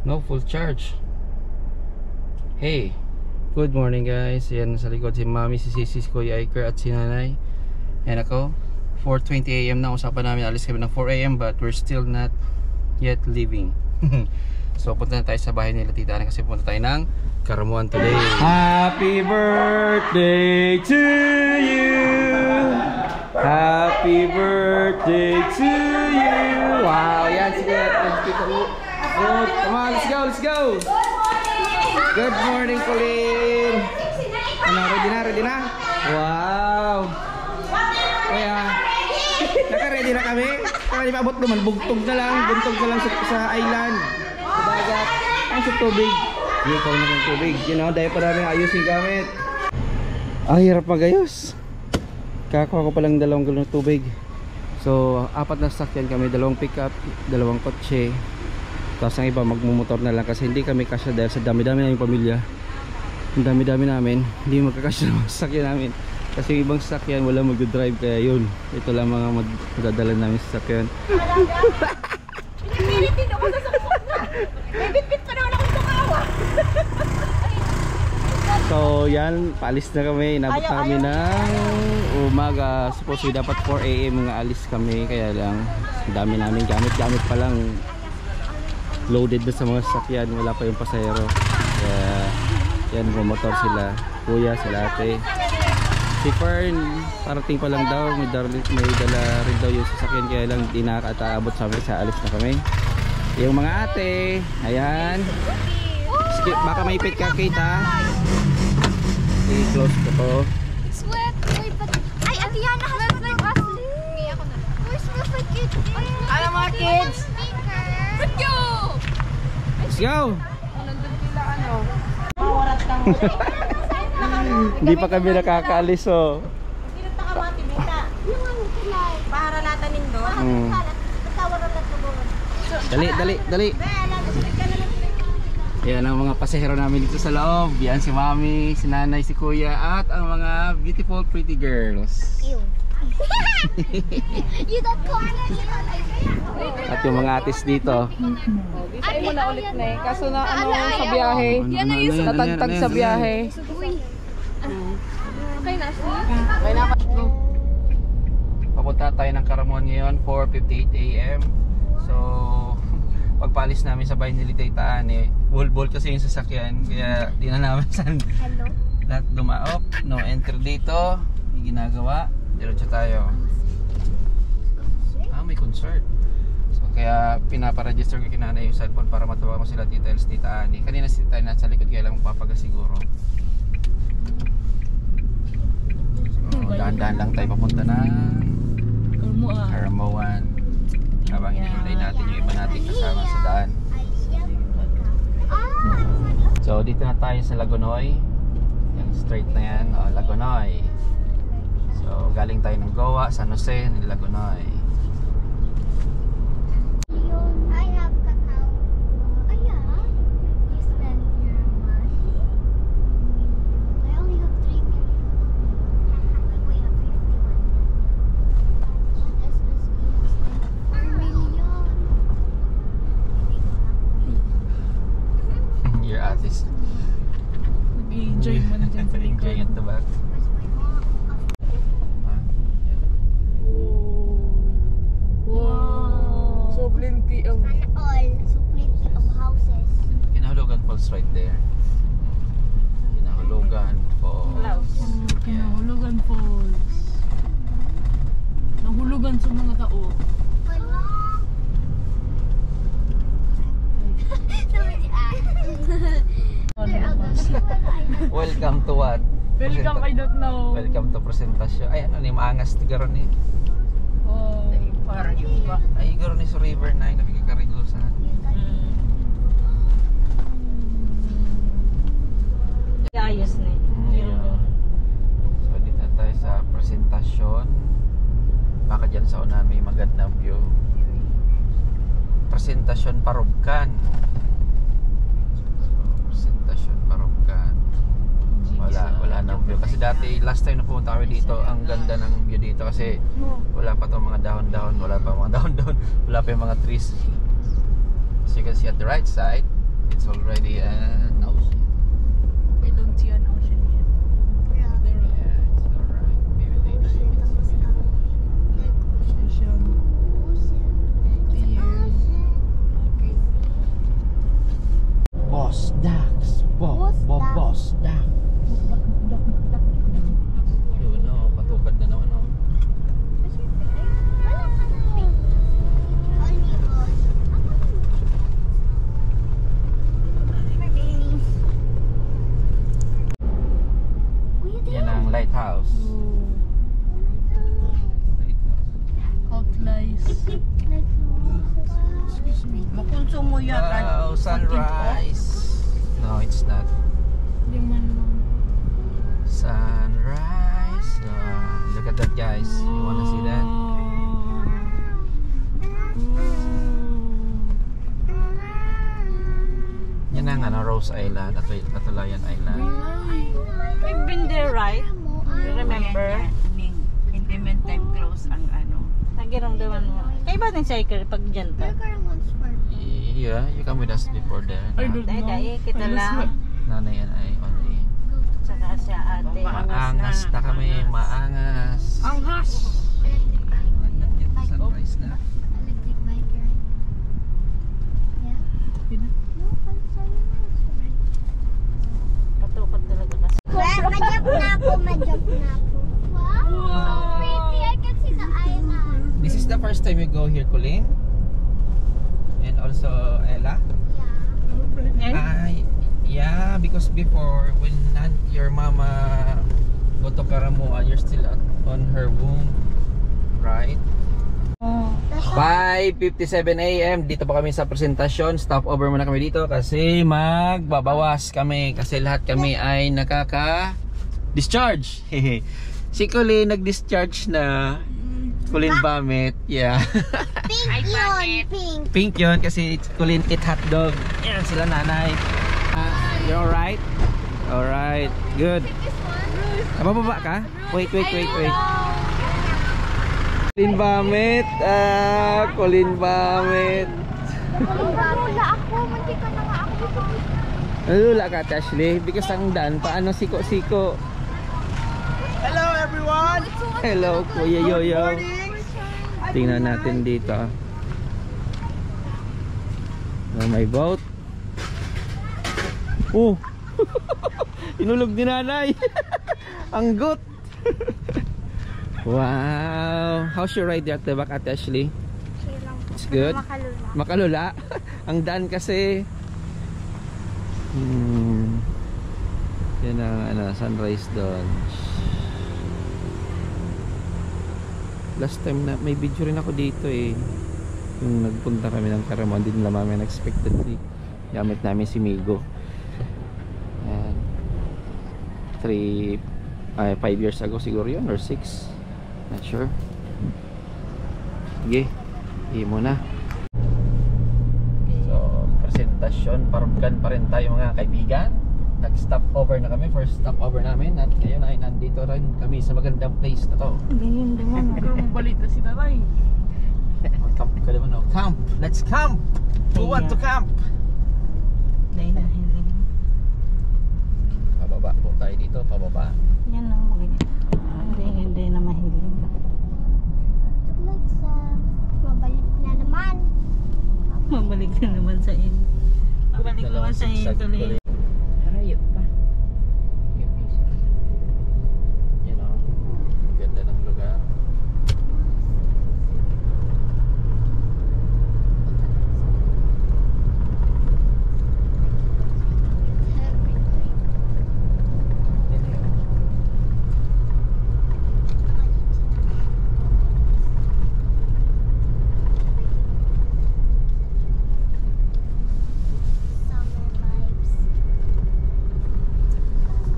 No full charge. Hey, good morning guys. Yan sa likod si Mami, si Sisi, si Kuya Iker at si Nanay. And ako, 4:20 AM na. Usapan namin alis kami ng 4 AM but we're still not yet leaving. So punta na tayo sa bahay nila Tita Ana kasi punta tayo ng Karamuan today. Happy birthday to you. Happy birthday to you. Wow, yan sige. Good. Come on, let's go, let's go. Good morning, Colleen. Ano, ready na? Wow. Kaya, naka-ready na kami. Kaya di paabot naman, buntog na lang sa island. Sa dagat. Ang sa tubig. Ikaw na ng tubig. You know, dahil pa namin ayusin gamit. Hirap magayos. Kakakuha ko palang 2 galon ng tubig. So, 4 na sakyan kami, 2 pickup, 2 kotse. Tapos ang iba magmumotor na lang kasi hindi kami kasya dahil sa dami-dami namin pamilya. Ang dami-dami namin, hindi magkakasya ng sakyan namin. Kasi yung ibang sakyan wala mag-drive kaya yun. Ito lang mga magdadala namin sa sakyan. Pinitin ako sa suksok na. May bit-bit pa naman akong tukawa. So yan, paalis na kami. Inabot na kami ng umaga. Supposedly dapat 4 AM nga alis kami. Kaya lang, dami namin gamit pa lang. Loaded na sa mga sasakyan, wala pa yung pasahero. Kaya yan, bumotor sila. Kuya, sila ate. Si Fern, parating pa lang daw. May dala rin daw yung sasakyan. Kaya lang di nakataabot sa amin sa alis na kami. Yung mga ate, ayan. Skip, baka may pit ka, Kate ha. I-close ko to. Sweat. Ay, Ate Yana has like Ashley. Ako na lang. Uy, smells like kids. Ano mga kids? Let's go! Let's go! Nandun sila ano? Mawarat kang Hindi pa kami nakakaalis oh. Pinat na kamati, Mita. Yung ano sila. Para natanin doon. Pagkawaran na tubuhan. Dali. Yan ang mga pasahero namin dito sa loob. Yan si Mami, si Nanay, si Kuya at ang mga beautiful pretty girls. You don't corner. At yung mga artist dito. Ay mo na ulit na eh. Kaso na ano sa biyahe. Natagtag sa biyahe. Okay na, Okay na. Papunta tayo ng Karamuan ngayon, 4:58 AM. So, pagpalis namin sa bahay ni Tita Ana, bol kasi yung sasakyan. Kaya di na namin saan lahat dumaop. No enter dito. May ginagawa. Diretso tayo. May concert. So, kaya pinaparegister ko kinana yung cellphone para matawa mo sila Tita Els, Tita Ani. Kanina si Tita Ani nasa likod kaya lang magpapaga siguro. So, dahan-dahan lang tayo papunta na Karamuan. Habang hinihintay natin yung iba natin kasama sa daan. So dito na tayo sa Lagonoy. Yung straight na yan, Lagonoy. So galing tayo ng Goa, San Jose, ng Lagonoy. I have cacao. You spend your money. I only have 3 million. We have 51. 4 million. Your artist. Nag-enjoy mo na dyan sa Enjoy likod. at the back. Wow. So plenty of... Sana all. So plenty of houses. Kinahulugan Falls right there. Kinahulugan Falls. Kinahulugan Falls. Nahulugan sa mga tao. Wala. Welcome to what? Welcome, I don't know. Welcome to presentasyon. Ay ano ni maangas ti garon ni. Oh. Para yung ba? Ay garon ni sa River 9 na bigakarigosan. Ayos na eh. So dito na tayo sa presentasyon. Baka dyan sa una may magandang view. Presentasyon Parubkan. So, presentasyon Parubkan. Wala nang view. Kasi dati, last time na pumunta kami dito, ang ganda ng view dito kasi wala pa itong mga dahon-dahon, wala pa yung mga trees. As you can see at the right side, it's already an ocean. I don't see an ocean yet. Yeah, it's alright. Maybe later you can see the ocean. Boss Dax. Boss Dax. Yun no, patupad na naman oh. Yan ang lighthouse. Outlies. Excuse me. Makonsumo mo yata. Wow, sunrise. No, it's not. Hindi man. Sunrise. Look at that, guys. You wanna see that? Yan ang ano, Rose Island, Katulayan Island. We've been there, right? Remember? Implement time close ang ano. Nagiramdaman mo. Kaya ba ng cycle pag dyan ta? Yeah, you come with us before there. Dahil kita lang. Nanay and I only. Saka siya ate. Maangas na kami, maangas. Angas! Not yet the sunrise na. Electric bike ride. Yeah? No, Katukot talaga kasi. Ma-jump na ako. Wow! So pretty. I can see the island. This is the first time you go here, Colleen? And also Ella? Yeah. Yeah, because before when your mama go to Karamoa, you're still on her womb, right? 5:57 AM, dito pa kami sa presentasyon. Stop over muna kami dito kasi magbabawas kami kasi lahat kami ay nakaka-discharge. Si Colleen nag-discharge na. Colleen vomit, yeah. Pink yun. Pink. Pink yun kasi Colleen eat hotdog. Yan sila nanay. You're alright? Alright, good. Bababa ka? Wait. Colleen vomit. Colleen vomit. Nalula ako. Mantika na nga ako. Nalula ka, Ashley? Because ang dan, paano siko-siko? Hello everyone! Hello, Kuya Yoyo. Tingnan natin dito. May boat. Oh! Inulog ni nanay. Ang gut. Wow. How's your ride at the back, Ate Ashley? It's good. Makalula. Ang daan kasi. Yan ang sunrise doon. Last time na may video rin ako dito eh. Yung nagpunta kami ng Karamoa, hindi nila namin unexpectedly gamit namin si Migo. And 5 years ago siguro yun or 6, not sure. Sige, hindi muna. So presentasyon, parugan pa rin tayo mga kaibigan. Nag-stop over na kami, first stop over namin at ngayon ay nandito rin kami sa magandang place na to. Ganyan naman. Balik na si Taray. Camp ka naman, no? Camp! Let's camp! Who want to camp? Dahil na hindi. Pababa po tayo dito, pababa. Yan ang magiging. Hindi na mahilig. Mabalik na naman. Mabalik na naman sa in. Mabalik naman sa in tuloy. Harayop pa. Yan o. Ganda ng lugar.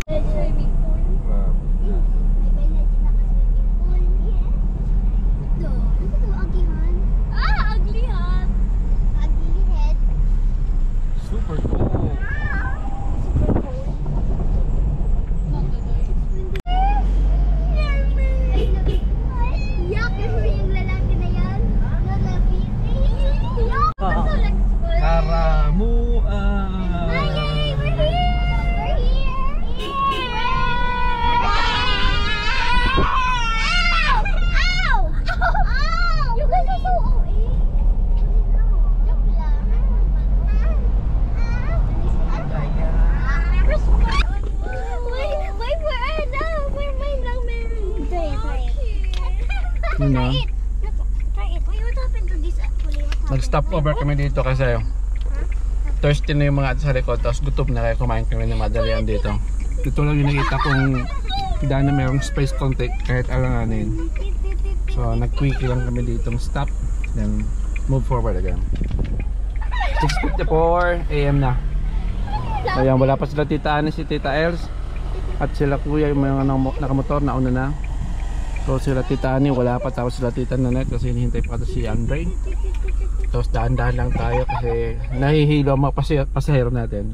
Swimming pool. May legend na swimming pool. Ito. Ano ito? Agihan? Aglihan. Ugly head. Super cool. Super cool. Yak! Yung lalaki na yan. Lalaki. Yak! Oo. Karamoa. Nag-stop over kami dito kasi thirsty na yung mga ate sa likod, tapos gutom na kaya kumain kami ng madalian dito. Dito lang yung nakita kong dahil na mayroong space konti kahit alanganin. So nag-quickie lang kami dito, stop, then move forward again. 6:54 AM na. So yan, wala pa sila tita Annie, si tita Els at sila kuya yung mga nakamotor na una na. So sila tita Annie wala pa, tapos sila tita Nanette kasi hinihintay pa si Andre. Tapos dahan-dahan lang tayo kasi nahihilo ang mga pasahero natin.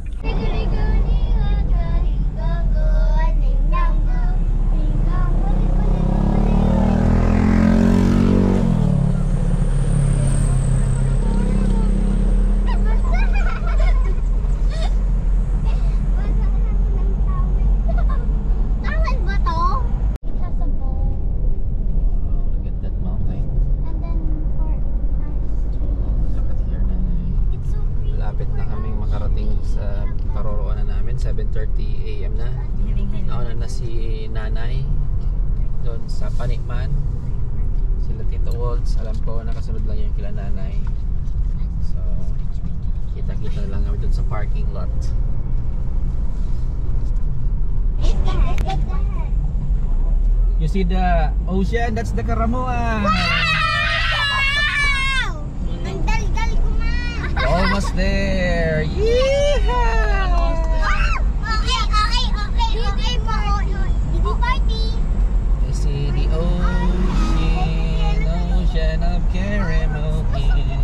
Lapit na kaming makarating sa paroroonan namin. 7:30 AM na. Nauna na si nanay doon sa Panikman. Sila Tito Waltz, alam ko nakasunod lang yung kila nanay. So kita-kita na lang kami doon sa parking lot. You see the ocean? That's the Karamoan. Almost there. Yeehaw! Okay party. You see the ocean of caramel.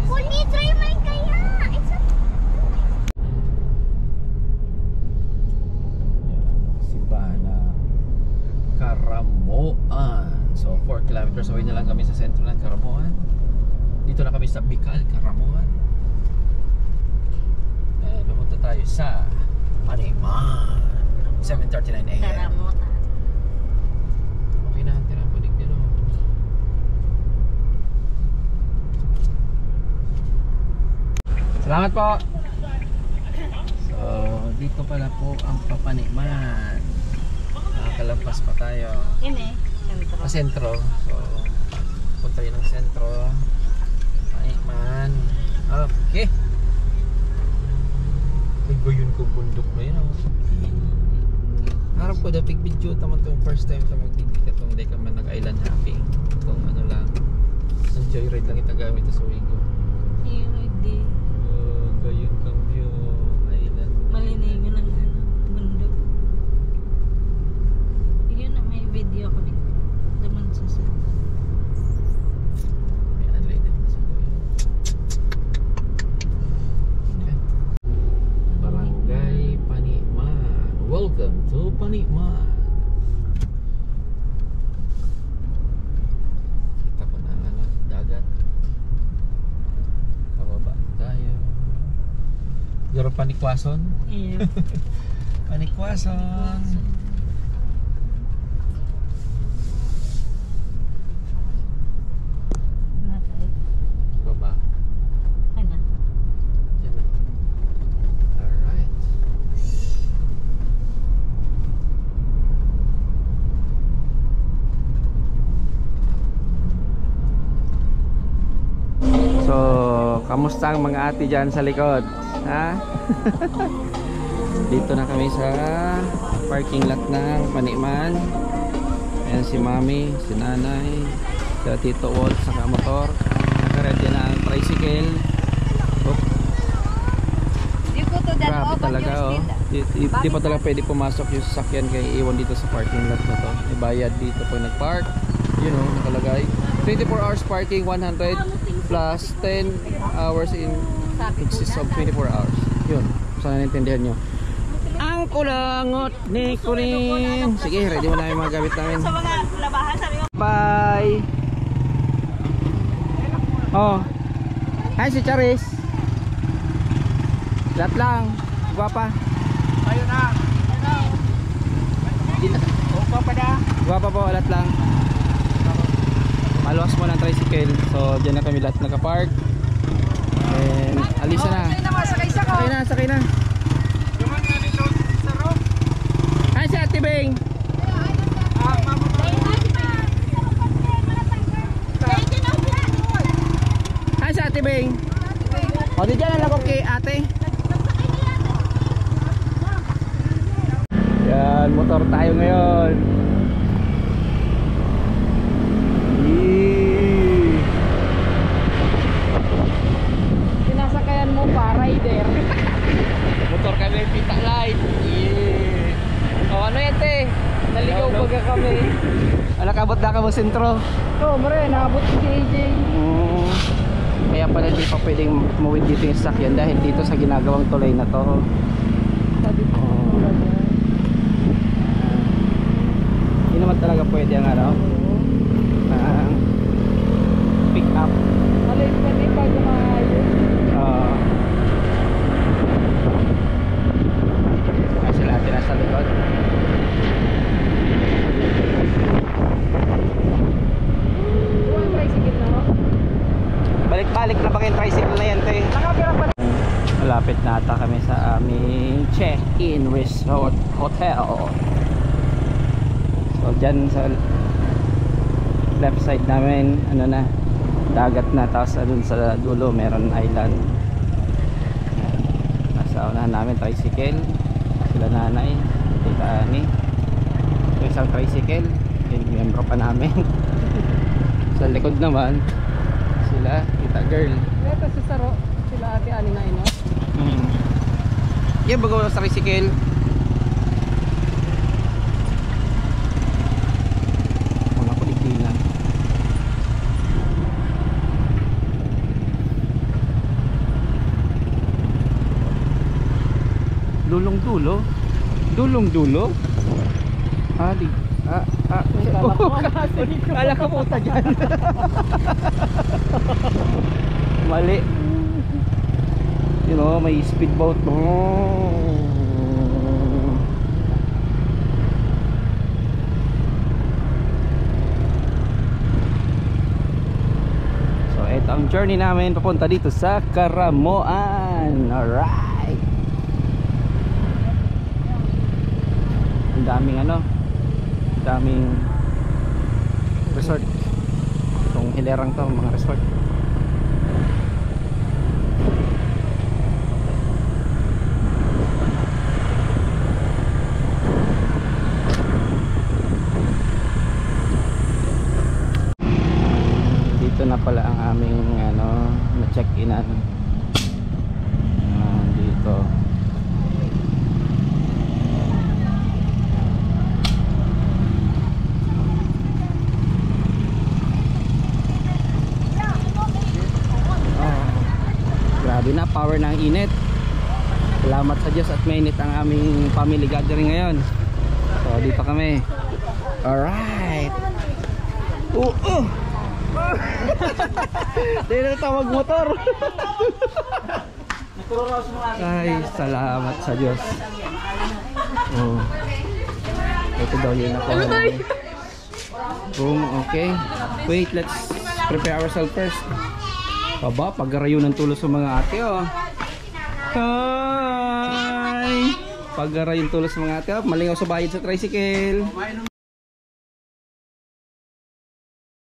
Full meter man kaya. It's Sibana Karamoan. So 4 kilometers away na lang kami sa sentro ng Karamoan. Dito na kami sa Bicol, Karamoan. Pumunta tayo sa Panikman. 7:39 AM. Okay na, tirang panig dito. Salamat po. So, dito pala po ang Papanikman. Nakakalampas pa tayo. Sentro. So, punta yun ng sentro. Panikman. Okay. Nagbayon kong bundok na yun. Harap ko dapig video taman itong first time ito magtigil ka itong hindi ka man nag-island hopping. Itong ano lang, isang joyride lang itagamit sa Wigo. Hindi. Gayon kang view, island. Malinigan ng bundok. Yun na, may video ko dito. Daman sa sentro. May unlighted na sa Wigo. Barangay Panikman. Welcome to Panikman. Kita ko na ano, dagat. Kababa tayo. Garo Panikwason. Iya. Panikwason. Baba. Ano? Yan na. Alright. So, kamusta ang mga ate dyan sa likod? Ha? Dito na kami sa parking lot ng Panikman. Ayan si Mami, si Nanay, si Tito Walt sa motor. Nakaready na ang tricycle. Grabe talaga oh. Di pa talaga pwede pumasok yung sasakyan kaya iwan dito sa parking lot na to. Ibayad dito pag nag-park. You know, nakalagay 24 hours parking, 100 plus 10 hours in excess of 24 hours. Yun, sana naintindihan nyo. Ang kulangot ni Corinne. Sige, ready mo na yung mga gamit namin. Sa mga labahan, sabi ko. Bye. Oh. Hi si Charis. Lahat lang. Guwapa. Ayun na. Guwapa na. Guwapa po, lahat lang. Maluwas mo ng tricycle. So, dyan na kami lahat nakapark. And, alisa na. Sakay na. Hi si Ate Beng. Hi si Ate Beng. Naligaw baga kami. Nakabot na ka mo sentro. Oo, mare, naabot si AJ. Kaya pala di pa pwedeng muwid dito yung sasakyan dahil dito sa ginagawang tulay na to. Sabi ko, Hindi naman talaga pwede ang ano. Pick up. alay pa din bago maayos. Kasi lahat nasa likod. Yung tricycle na ako. Balik-balik na ba yung tricycle na yan, te? Malapit na ata kami sa aming check-in resort hotel. So dyan sa left side namin, ano na, dagat na. Tapos dun sa dulo meron island. Nasa unahan namin tricycle, sila nanay, tita Ani. So isang tricycle, yung membro pa namin. Sa likod naman sila, tita girl. Ito si Saro, sila ate Ani na ino. Yan bago sa tricycle. Mga kuligdinan. Dulong-dulo? Dulong-dulo? Kala ka puta dyan. Mali. You know, may speedboat. So ito ang journey namin papunta dito sa Caramoan. Alright. Ang daming ano, daming resort. Itong hilerang to, mga resort. Dito na pala ang aming ano, na-check-inan. Dito. Grabe na, power na ang init. Salamat sa Diyos at mainit ang aming family gathering ngayon. So dito kami. Alright. Dahil na tawag motor. Ay, salamat sa Diyos. Ito daw yun ako. Room, okay. Wait, let's prepare ourselves first. Aba, paggarayo ng tulos sa mga ate, oh. Hi! Paggarayo ng tulos sa mga ate, oh. Malingaw sa bayad sa tricycle.